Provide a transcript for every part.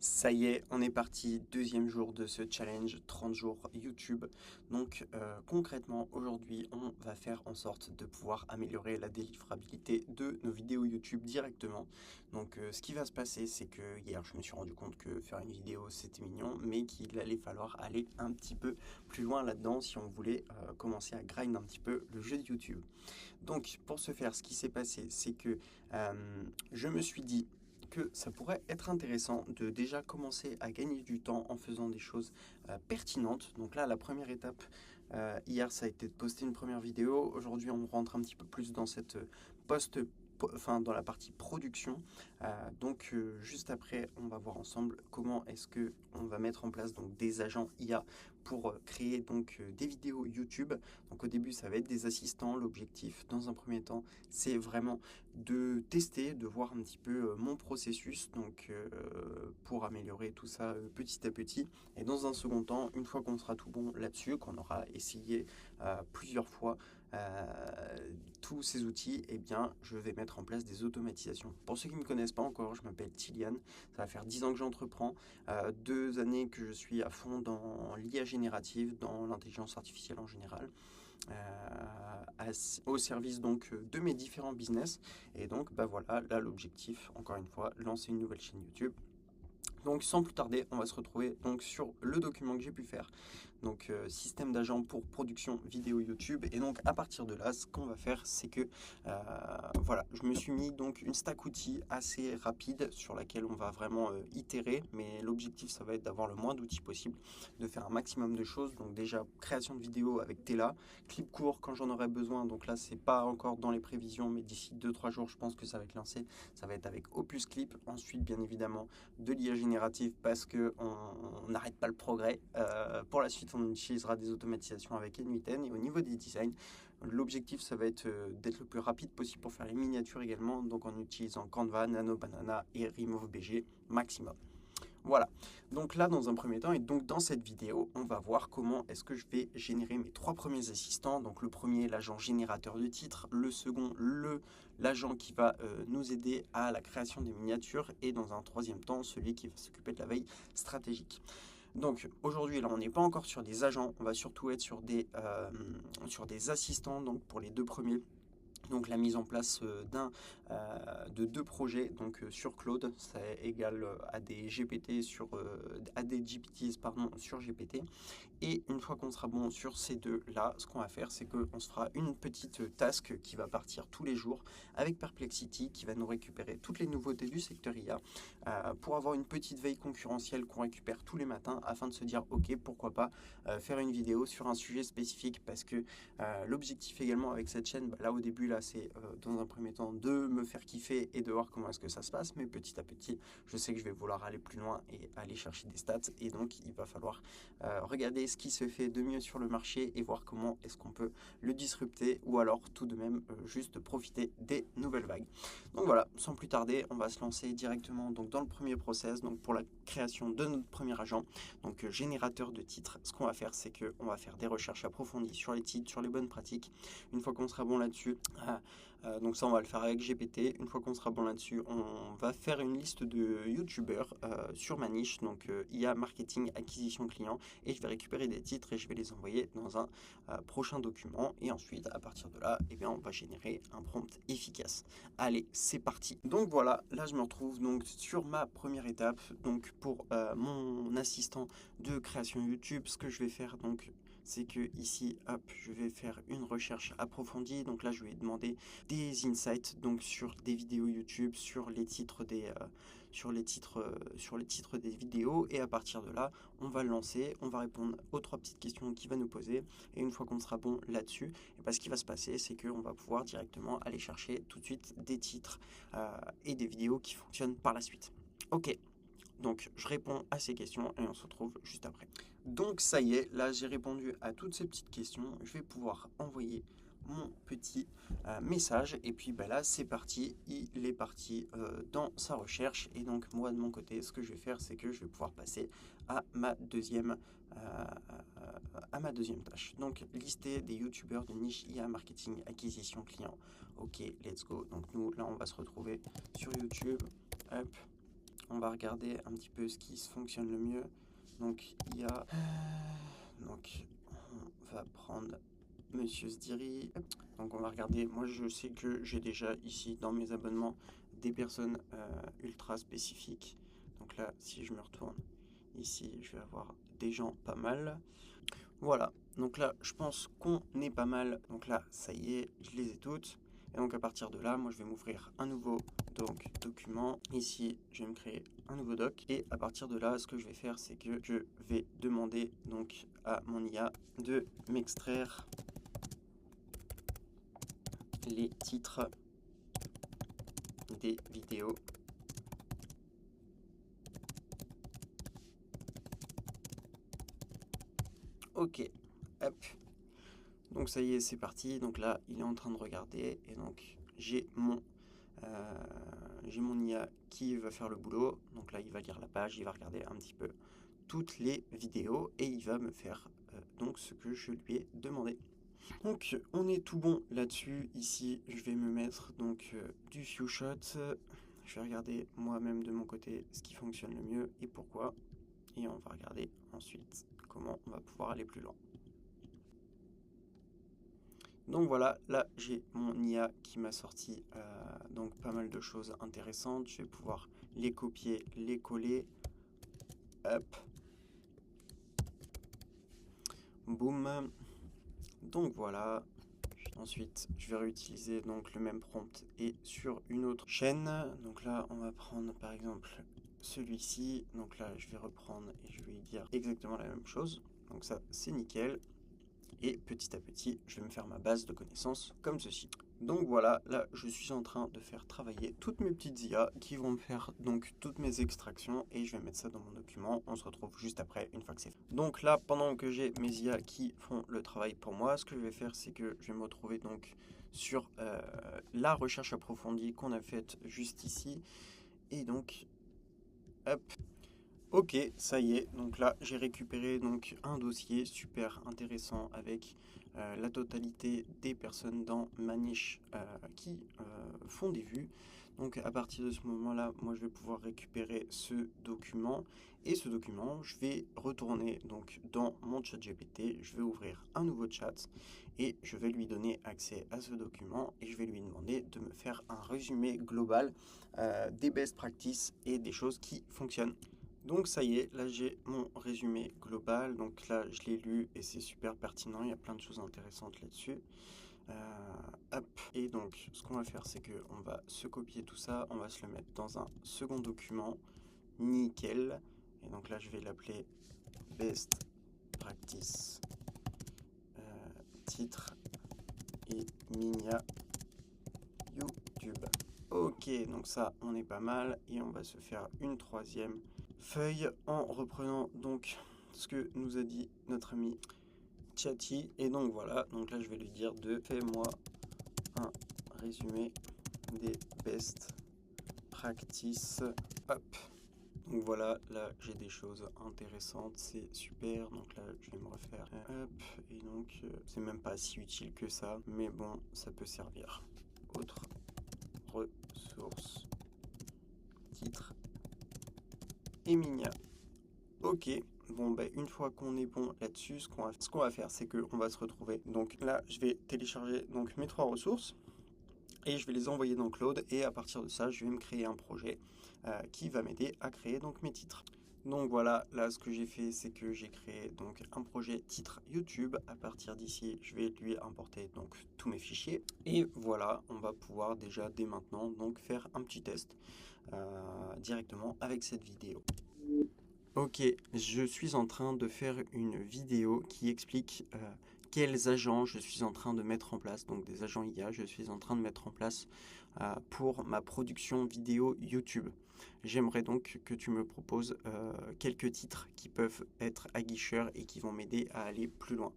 Ça y est, on est parti, deuxième jour de ce challenge 30 jours YouTube. Donc concrètement, aujourd'hui, on va faire en sorte de pouvoir améliorer la délivrabilité de nos vidéos YouTube directement. Donc ce qui va se passer, c'est que hier, je me suis rendu compte que faire une vidéo, c'était mignon, mais qu'il allait falloir aller un petit peu plus loin là-dedans si on voulait commencer à grind un petit peu le jeu de YouTube. Donc pour ce faire, ce qui s'est passé, c'est que je me suis dit que ça pourrait être intéressant de déjà commencer à gagner du temps en faisant des choses pertinentes. Donc là, la première étape, hier, ça a été de poster une première vidéo. Aujourd'hui, on rentre un petit peu plus dans cette dans la partie production. Juste après, on va voir ensemble comment est-ce que on va mettre en place donc des agents IA pour créer des vidéos YouTube. Donc au début, ça va être des assistants. L'objectif, dans un premier temps, c'est vraiment de tester, de voir un petit peu mon processus, pour améliorer tout ça petit à petit. Et dans un second temps, une fois qu'on sera tout bon là-dessus, qu'on aura essayé plusieurs fois tous ces outils, eh bien, je vais mettre en place des automatisations. Pour ceux qui ne me connaissent pas encore, je m'appelle Tilian. Ça va faire 10 ans que j'entreprends, 2 années que je suis à fond dans l'IA générative, dans l'intelligence artificielle en général, au service de mes différents business. Et donc, bah voilà, là l'objectif, encore une fois, lancer une nouvelle chaîne YouTube. Donc sans plus tarder, on va se retrouver donc sur le document que j'ai pu faire. Système d'agent pour production vidéo YouTube. Et donc à partir de là, ce qu'on va faire, c'est que voilà, je me suis mis donc une stack outils assez rapide sur laquelle on va vraiment itérer. Mais l'objectif, ça va être d'avoir le moins d'outils possible, de faire un maximum de choses. Donc déjà, création de vidéos avec Tela, clip court quand j'en aurai besoin. Donc là, c'est pas encore dans les prévisions, mais d'ici 2-3 jours, je pense que ça va être lancé. Ça va être avec Opus Clip. Ensuite, bien évidemment, de l'IA générative parce qu'on n'arrête pas le progrès. Pour la suite, on utilisera des automatisations avec N8N. Et au niveau des designs, l'objectif, ça va être d'être le plus rapide possible pour faire les miniatures également, donc en utilisant Canva, Nano Banana et Remove BG maximum. Voilà, donc là dans un premier temps, et donc dans cette vidéo, on va voir comment est-ce que je vais générer mes 3 premiers assistants. Donc le premier, l'agent générateur de titres, le second, l'agent qui va nous aider à la création des miniatures, et dans un troisième temps, celui qui va s'occuper de la veille stratégique. Donc aujourd'hui, là, on n'est pas encore sur des agents, on va surtout être sur sur des assistants, donc pour les 2 premiers. Donc la mise en place de 2 projets sur Claude, ça égale à des GPT à des GPTs pardon, sur GPT. Et une fois qu'on sera bon sur ces deux-là, ce qu'on va faire, c'est qu'on se fera une petite task qui va partir tous les jours avec Perplexity, qui va nous récupérer toutes les nouveautés du secteur IA pour avoir une petite veille concurrentielle qu'on récupère tous les matins afin de se dire, ok, pourquoi pas faire une vidéo sur un sujet spécifique, parce que l'objectif également avec cette chaîne, là au début, là, c'est dans un premier temps de me faire kiffer et de voir comment est-ce que ça se passe, mais petit à petit, je sais que je vais vouloir aller plus loin et aller chercher des stats, et donc il va falloir regarder ce qui se fait de mieux sur le marché et voir comment est-ce qu'on peut le disrupter, ou alors tout de même juste profiter des nouvelles vagues. Donc voilà, sans plus tarder, on va se lancer directement dans le premier process, donc pour la création de notre premier agent, générateur de titres. Ce qu'on va faire, c'est qu'on va faire des recherches approfondies sur les titres, sur les bonnes pratiques. Une fois qu'on sera bon là-dessus, donc ça on va le faire avec GPT. Une fois qu'on sera bon là-dessus, on va faire une liste de youtubeurs sur ma niche, IA marketing acquisition client, et je vais récupérer des titres et je vais les envoyer dans un prochain document. Et ensuite, à partir de là, eh bien, on va générer un prompt efficace. Allez, c'est parti. Donc voilà, là je me retrouve donc sur ma première étape, donc pour mon assistant de création YouTube. Ce que je vais faire c'est que ici, hop, je vais faire une recherche approfondie. Donc là, je vais demander des insights sur des vidéos YouTube, sur les titres sur les titres des vidéos, et à partir de là, on va le lancer, on va répondre aux 3 petites questions qu'il va nous poser, et une fois qu'on sera bon là-dessus, et ben, ce qui va se passer, c'est qu'on va pouvoir directement aller chercher tout de suite des titres et des vidéos qui fonctionnent par la suite. Ok. Donc, je réponds à ces questions et on se retrouve juste après. Donc, ça y est, là, j'ai répondu à toutes ces petites questions. Je vais pouvoir envoyer mon petit message. Et puis, là, c'est parti. Il est parti dans sa recherche. Et donc, moi, de mon côté, ce que je vais faire, c'est que je vais pouvoir passer à euh, ma deuxième tâche. Donc, lister des youtubeurs de niche IA marketing acquisition client. Ok, let's go. Donc, nous, là, on va se retrouver sur YouTube. Hop. on va regarder un petit peu ce qui se fonctionne le mieux. Donc il y a... Donc on va prendre Monsieur Sdiri. Donc on va regarder, moi je sais que j'ai déjà ici dans mes abonnements des personnes ultra spécifiques. Donc là, si je me retourne ici, je vais avoir des gens pas mal. Voilà, donc là je pense qu'on est pas mal. Donc là, ça y est, je les ai toutes. Et donc à partir de là, moi je vais m'ouvrir un nouveau document. Ici, je vais me créer un nouveau doc. Et à partir de là, ce que je vais faire, c'est que je vais demander donc à mon IA de m'extraire les titres des vidéos. Ok, hop. Donc ça y est, c'est parti. Donc là, il est en train de regarder. Et donc, j'ai mon IA qui va faire le boulot. Donc là, il va lire la page, il va regarder un petit peu toutes les vidéos. Et il va me faire donc ce que je lui ai demandé. Donc, on est tout bon là-dessus. Ici, je vais me mettre donc du few shot. Je vais regarder moi-même de mon côté ce qui fonctionne le mieux et pourquoi. Et on va regarder ensuite comment on va pouvoir aller plus loin. Donc voilà, là j'ai mon IA qui m'a sorti donc pas mal de choses intéressantes. Je vais pouvoir les copier, les coller. Hop. Boum. Donc voilà. Ensuite, je vais réutiliser donc le même prompt et sur une autre chaîne. Donc là, on va prendre par exemple celui-ci. Donc là, je vais reprendre et je vais lui dire exactement la même chose. Donc ça, c'est nickel. Et petit à petit, je vais me faire ma base de connaissances comme ceci. Donc voilà, là, je suis en train de faire travailler toutes mes petites IA qui vont me faire donc toutes mes extractions et je vais mettre ça dans mon document. On se retrouve juste après, une fois que c'est fait. Donc là, pendant que j'ai mes IA qui font le travail pour moi, ce que je vais faire, c'est que je vais me retrouver donc sur la recherche approfondie qu'on a faite juste ici. Et donc, hop. Ok, ça y est, donc là j'ai récupéré donc un dossier super intéressant avec la totalité des personnes dans ma niche qui font des vues. Donc à partir de ce moment-là, moi je vais pouvoir récupérer ce document et ce document, je vais retourner donc dans mon chat GPT, je vais ouvrir un nouveau chat et je vais lui donner accès à ce document et je vais lui demander de me faire un résumé global des best practices et des choses qui fonctionnent. Donc ça y est, là j'ai mon résumé global, donc là je l'ai lu et c'est super pertinent, il y a plein de choses intéressantes là-dessus. Hop. Et donc ce qu'on va faire c'est qu'on va se copier tout ça, on va se le mettre dans un second document, nickel. Et donc là je vais l'appeler Best Practice, titre et Minia YouTube. Ok, donc ça on est pas mal et on va se faire une troisième feuille en reprenant donc ce que nous a dit notre ami Chatty. Et donc voilà, donc là je vais lui dire de fais-moi un résumé des best practices. Hop. Donc voilà, là j'ai des choses intéressantes, c'est super. Donc là je vais me refaire. Hop. Et donc c'est même pas si utile que ça, mais bon, ça peut servir. Autre ressource. Titre. Emilia. Ok, bon bah une fois qu'on est bon là-dessus, ce qu'on va faire, c'est qu'on va se retrouver. Donc là, je vais télécharger donc mes 3 ressources et je vais les envoyer dans Claude et à partir de ça, je vais me créer un projet qui va m'aider à créer donc mes titres. Donc voilà, là ce que j'ai fait, c'est que j'ai créé donc un projet titre YouTube. À partir d'ici, je vais lui importer donc tous mes fichiers et voilà, on va pouvoir déjà dès maintenant donc faire un petit test directement avec cette vidéo. Ok, je suis en train de faire une vidéo qui explique quels agents je suis en train de mettre en place, donc des agents IA, je suis en train de mettre en place pour ma production vidéo YouTube. J'aimerais donc que tu me proposes quelques titres qui peuvent être aguicheurs et qui vont m'aider à aller plus loin.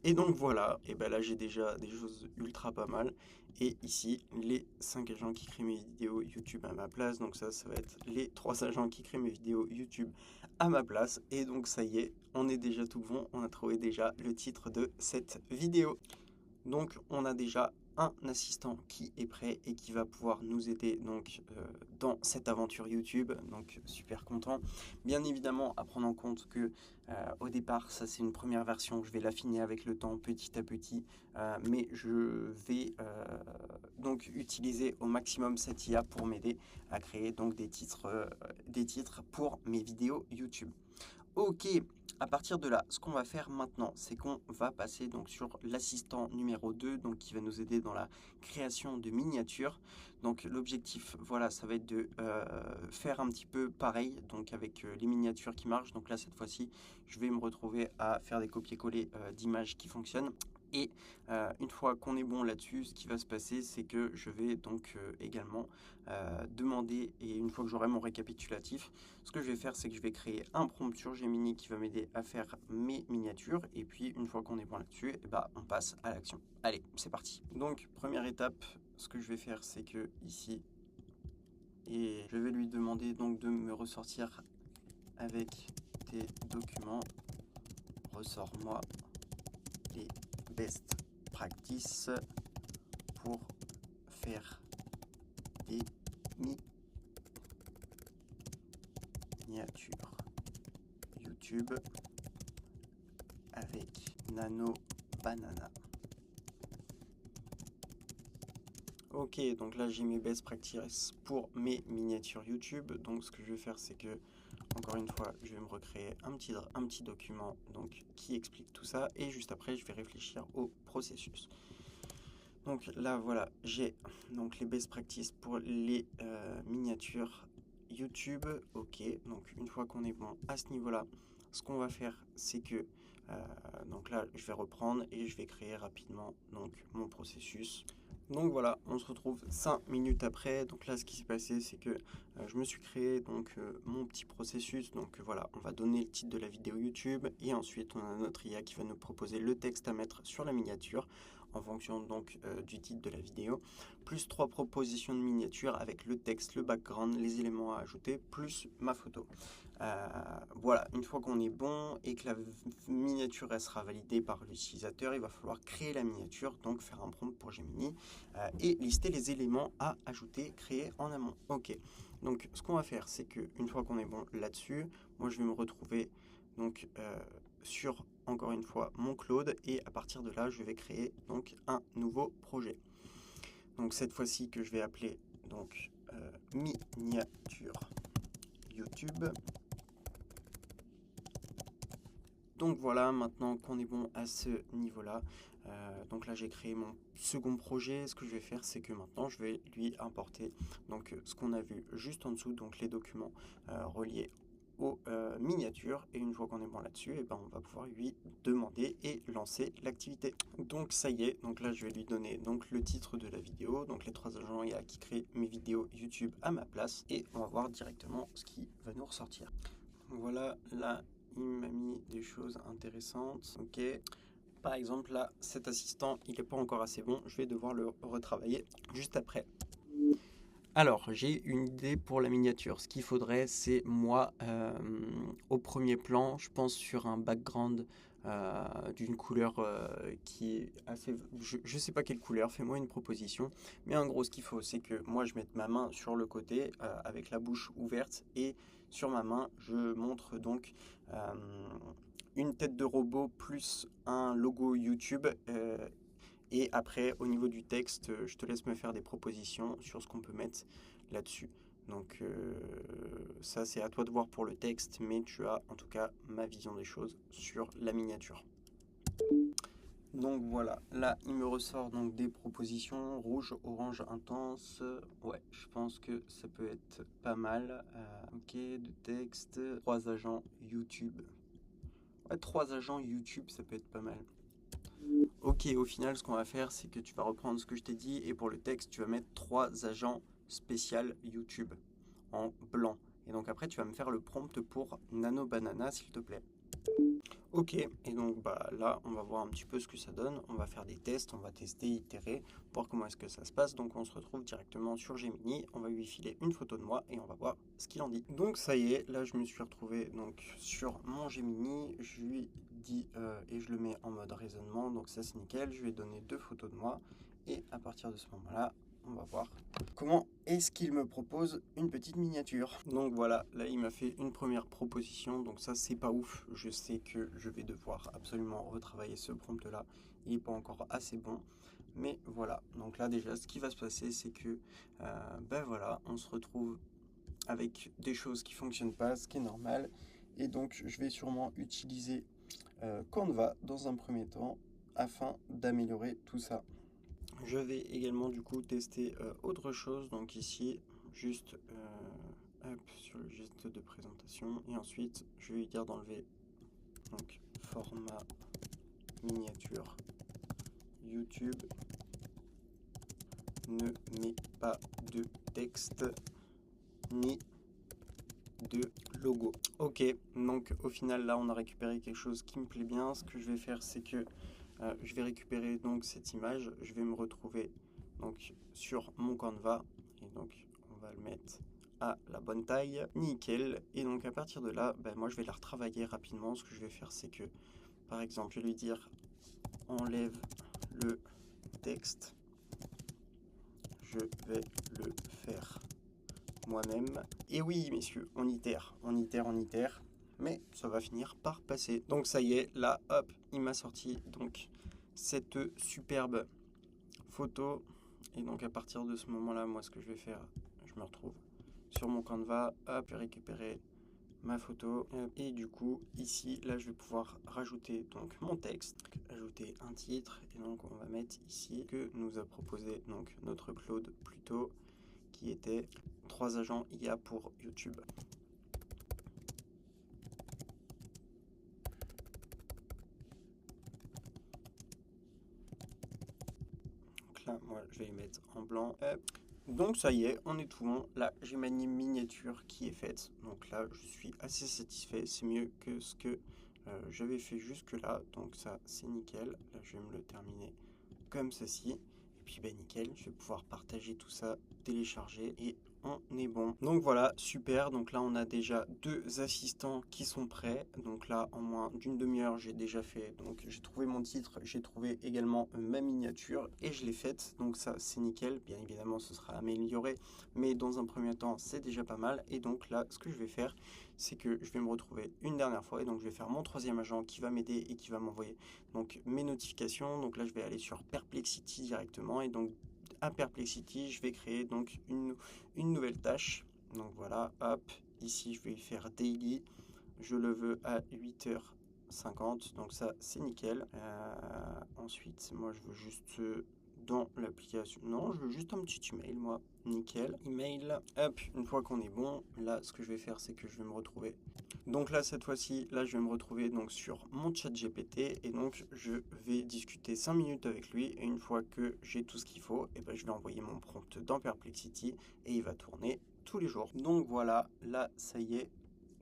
Et donc voilà, et ben là j'ai déjà des choses ultra pas mal. Et ici, les 5 agents qui créent mes vidéos YouTube à ma place. Donc ça va être les 3 agents qui créent mes vidéos YouTube à ma place. Et donc ça y est, on est déjà tout bon. On a trouvé déjà le titre de cette vidéo. Donc on a déjà un assistant qui est prêt et qui va pouvoir nous aider donc dans cette aventure YouTube. Donc super content. Bien évidemment, à prendre en compte que au départ, ça c'est une première version. Je vais l'affiner avec le temps, petit à petit, mais je vais donc utiliser au maximum cette IA pour m'aider à créer donc des titres pour mes vidéos YouTube. Ok, à partir de là, ce qu'on va faire maintenant, c'est qu'on va passer donc sur l'assistant numéro 2, donc qui va nous aider dans la création de miniatures. Donc l'objectif, voilà, ça va être de faire un petit peu pareil, donc avec les miniatures qui marchent. Donc là, cette fois-ci, je vais me retrouver à faire des copier-coller d'images qui fonctionnent. Et une fois qu'on est bon là-dessus, ce qui va se passer, c'est que je vais donc également demander, et une fois que j'aurai mon récapitulatif, ce que je vais faire, c'est que je vais créer un prompt sur Gemini qui va m'aider à faire mes miniatures. Et puis, une fois qu'on est bon là-dessus, on passe à l'action. Allez, c'est parti. Donc, première étape, ce que je vais faire, c'est que ici, et je vais lui demander donc de me ressortir avec tes documents. Ressors-moi les best practices pour faire des miniatures YouTube avec Nano Banana. Ok, donc là j'ai mes best practices pour mes miniatures YouTube. Donc ce que je vais faire, c'est que, encore une fois, je vais me recréer un petit document donc, qui explique tout ça. Et juste après, je vais réfléchir au processus. Donc là, voilà, j'ai donc les best practices pour les miniatures YouTube. Ok, donc une fois qu'on est bon à ce niveau-là, ce qu'on va faire, c'est que donc là, je vais reprendre et je vais créer rapidement donc mon processus. Donc voilà, on se retrouve 5 minutes après. Donc là, ce qui s'est passé, c'est que je me suis créé donc mon petit processus. Donc voilà, on va donner le titre de la vidéo YouTube et ensuite on a notre IA qui va nous proposer le texte à mettre sur la miniature en fonction donc du titre de la vidéo, plus 3 propositions de miniature avec le texte, le background, les éléments à ajouter, plus ma photo. Voilà, une fois qu'on est bon et que la miniature elle sera validée par l'utilisateur, il va falloir créer la miniature, donc faire un prompt pour Gemini et lister les éléments à ajouter, créer en amont. Ok, donc ce qu'on va faire, c'est que une fois qu'on est bon là-dessus, moi je vais me retrouver donc sur, encore une fois, mon Claude, et à partir de là, je vais créer donc un nouveau projet. Donc cette fois-ci que je vais appeler donc miniature YouTube. Donc voilà, maintenant qu'on est bon à ce niveau-là, donc là j'ai créé mon second projet. Ce que je vais faire, c'est que maintenant je vais lui importer donc ce qu'on a vu juste en dessous, donc les documents reliés aux miniatures, et une fois qu'on est bon là-dessus, on va pouvoir lui demander et lancer l'activité. Donc ça y est, donc là je vais lui donner donc le titre de la vidéo, donc les 3 agents IA qui créent mes vidéos YouTube à ma place, et on va voir directement ce qui va nous ressortir. Voilà, là il m'a mis des choses intéressantes. Ok, par exemple là cet assistant il n'est pas encore assez bon, je vais devoir le retravailler juste après. Alors, j'ai une idée pour la miniature. Ce qu'il faudrait, c'est moi, au premier plan, je pense sur un background d'une couleur qui est assez... Je sais pas quelle couleur, fais-moi une proposition. Mais en gros, ce qu'il faut, c'est que moi, je mette ma main sur le côté avec la bouche ouverte, et sur ma main, je montre donc une tête de robot plus un logo YouTube. Et après, au niveau du texte, je te laisse me faire des propositions sur ce qu'on peut mettre là-dessus. Donc ça, c'est à toi de voir pour le texte, mais tu as en tout cas ma vision des choses sur la miniature. Donc voilà, là il me ressort donc des propositions rouge, orange intense. Ouais, je pense que ça peut être pas mal. Ok, de texte, 3 agents YouTube. Ouais, 3 agents YouTube, ça peut être pas mal. Ok, au final, ce qu'on va faire, c'est que tu vas reprendre ce que je t'ai dit, et pour le texte, tu vas mettre 3 agents spécial YouTube en blanc. Et donc après, tu vas me faire le prompt pour Nano Banana, s'il te plaît. Ok, et donc là, on va voir un petit peu ce que ça donne. On va faire des tests, on va tester, itérer, voir comment est-ce que ça se passe. Donc on se retrouve directement sur Gemini, on va lui filer une photo de moi et on va voir ce qu'il en dit. Donc ça y est, là je me suis retrouvé donc sur mon Gemini, je lui dis et je le mets en mode raisonnement, donc ça c'est nickel. Je lui ai donné 2 photos de moi Et à partir de ce moment-là, on va voir comment est-ce qu'il me propose une petite miniature. Donc voilà, là il m'a fait une première proposition, donc ça c'est pas ouf. Je sais que je vais devoir absolument retravailler ce prompt là, il n'est pas encore assez bon. Mais voilà, donc là déjà ce qui va se passer c'est que ben voilà, on se retrouve avec des choses qui fonctionnent pas, ce qui est normal. Et donc je vais sûrement utiliser Canva dans un premier temps afin d'améliorer tout ça. Je vais également du coup tester autre chose. Donc ici, juste hop, sur le geste de présentation. Et ensuite, je vais lui dire d'enlever donc format miniature YouTube. Ne met pas de texte ni de logo. Ok, donc au final là on a récupéré quelque chose qui me plaît bien. Ce que je vais faire c'est que je vais récupérer donc cette image, je vais me retrouver donc sur mon Canva et donc on va le mettre à la bonne taille, nickel. Et donc à partir de là, ben, moi je vais la retravailler rapidement. Ce que je vais faire c'est que par exemple je vais lui dire enlève le texte, je vais le faire moi-même. Et oui messieurs, on itère, mais ça va finir par passer. Donc ça y est, là hop, il m'a sorti donc cette superbe photo. Et donc à partir de ce moment là, moi ce que je vais faire, je me retrouve sur mon Canva, hop, je vais récupérer ma photo et du coup ici là je vais pouvoir rajouter donc mon texte, ajouter un titre. Et donc on va mettre ici que nous a proposé donc notre Claude plus tôt, qui était 3 agents IA pour YouTube. Donc là moi je vais les mettre en blanc. Donc ça y est, on est tout bon. Là j'ai ma miniature qui est faite. Donc là je suis assez satisfait. C'est mieux que ce que j'avais fait jusque là. Donc ça c'est nickel. Là je vais me le terminer comme ceci. Et puis ben nickel, je vais pouvoir partager tout ça, télécharger et on est bon. Donc voilà, super. Donc là on a déjà 2 assistants qui sont prêts. Donc là en moins d'une demi-heure j'ai déjà fait. Donc j'ai trouvé mon titre, j'ai trouvé également ma miniature et je l'ai faite. Donc ça c'est nickel. Bien évidemment ce sera amélioré, mais dans un premier temps c'est déjà pas mal. Et donc là ce que je vais faire c'est que je vais me retrouver une dernière fois et donc je vais faire mon 3e agent qui va m'aider et qui va m'envoyer donc mes notifications. Donc là je vais aller sur Perplexity directement et donc à Perplexity je vais créer donc une nouvelle tâche. Donc voilà, hop, ici je vais faire daily, je le veux à 8h50, donc ça c'est nickel. Ensuite moi je veux juste dans l'application, non je veux juste un petit email, moi nickel, email, hop. Une fois qu'on est bon, là ce que je vais faire c'est que je vais me retrouver, donc là cette fois-ci là je vais me retrouver donc sur mon chat GPT et donc je vais discuter 5 minutes avec lui. Et une fois que j'ai tout ce qu'il faut, et ben je vais envoyer mon prompt dans Perplexity et il va tourner tous les jours. Donc voilà, là ça y est,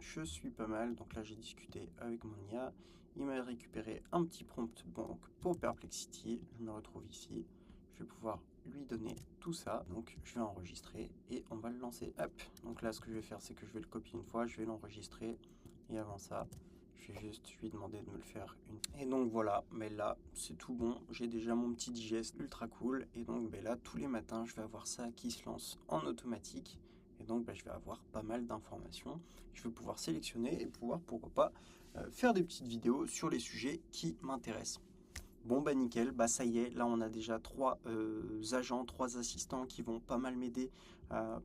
je suis pas mal. Donc là j'ai discuté avec mon IA, il m'a récupéré un petit prompt donc pour Perplexity. Je me retrouve ici, je vais pouvoir lui donner tout ça. Donc je vais enregistrer et on va le lancer. Hop. Donc là ce que je vais faire c'est que je vais le copier une fois, je vais l'enregistrer et avant ça je vais juste lui demander de me le faire une. Et donc voilà, mais là c'est tout bon, j'ai déjà mon petit digest ultra cool. Et donc ben là tous les matins je vais avoir ça qui se lance en automatique. Et donc ben, je vais avoir pas mal d'informations. Je vais pouvoir sélectionner et pouvoir pourquoi pas faire des petites vidéos sur les sujets qui m'intéressent. Bon bah nickel, bah ça y est, là on a déjà 3 agents, 3 assistants qui vont pas mal m'aider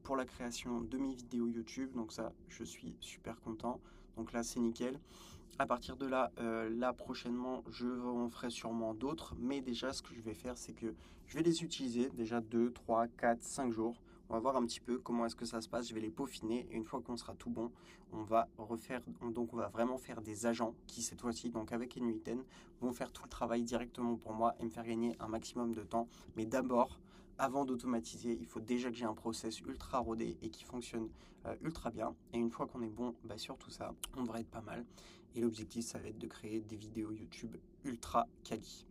pour la création de mes vidéos YouTube. Donc ça, je suis super content. Donc là c'est nickel. À partir de là, là prochainement, je en ferai sûrement d'autres. Mais déjà ce que je vais faire, c'est que je vais les utiliser déjà 2, 3, 4, 5 jours. On va voir un petit peu comment est-ce que ça se passe. Je vais les peaufiner et une fois qu'on sera tout bon, on va refaire. Donc on va vraiment faire des agents qui cette fois-ci, donc avec N8N, vont faire tout le travail directement pour moi et me faire gagner un maximum de temps. Mais d'abord, avant d'automatiser, il faut déjà que j'ai un process ultra rodé et qui fonctionne ultra bien. Et une fois qu'on est bon sur tout ça, on devrait être pas mal. Et l'objectif, ça va être de créer des vidéos YouTube ultra quali.